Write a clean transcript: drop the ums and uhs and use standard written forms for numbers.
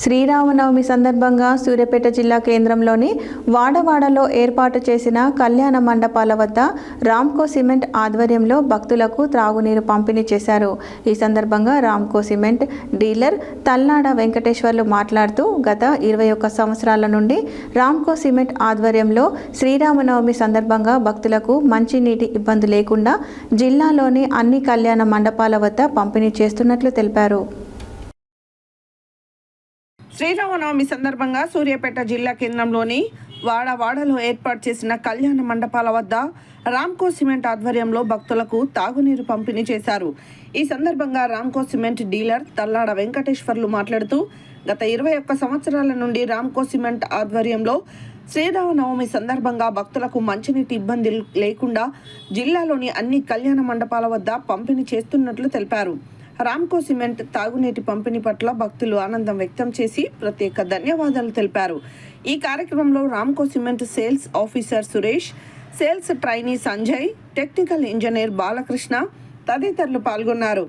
శ్రీరామనవమి సందర్భంగా సూర్యాపేట జిల్లా కేంద్రంలోని వాడవాడలో ఏర్పాటు చేసిన కళ్యాణ మండపాల వద్ద రామ్కో సిమెంట్ ఆధ్వర్యంలో భక్తులకు త్రాగునీరు పంపిణీ చేశారు. ఈ సందర్భంగా రామ్కో సిమెంట్ డీలర్ తల్లాడ వెంకటేశ్వర్లు మాట్లాడుతూ గత 21 సంవత్సరాల నుండి రామ్కో సిమెంట్ ఆధ్వర్యంలో శ్రీరామనవమి సందర్భంగా భక్తులకు మంచినీటి ఇబ్బంది లేకుండా జిల్లాలోని అన్ని కళ్యాణ మండపాల వద్ద పంపిణీ చేస్తున్నట్లు తెలిపారు. శ్రీరామనవమి సందర్భంగా సూర్యాపేట జిల్లా కేంద్రంలోని వాడవాడలో ఏర్పాటు చేసిన కళ్యాణ మండపాల వద్ద రామ్కో సిమెంట్ ఆధ్వర్యంలో భక్తులకు తాగునీరు పంపిణీ చేశారు. ఈ సందర్భంగా రామ్కో సిమెంట్ డీలర్ తల్లాడ వెంకటేశ్వర్లు మాట్లాడుతూ గత 21 సంవత్సరాల నుండి రామ్కో సిమెంట్ ఆధ్వర్యంలో శ్రీరామనవమి సందర్భంగా భక్తులకు మంచినీటి ఇబ్బంది లేకుండా జిల్లాలోని అన్ని కళ్యాణ మండపాల వద్ద పంపిణీ చేస్తున్నట్లు తెలిపారు. రామ్కో సిమెంట్ తాగునీటి పంపిణీ పట్ల భక్తులు ఆనందం వ్యక్తం చేసి ప్రత్యేక ధన్యవాదాలు తెలిపారు. ఈ కార్యక్రమంలో Ramco cement sales officer Suresh, sales trainee Sanjay, technical engineer Balakrishna తదితరులు పాల్గొన్నారు.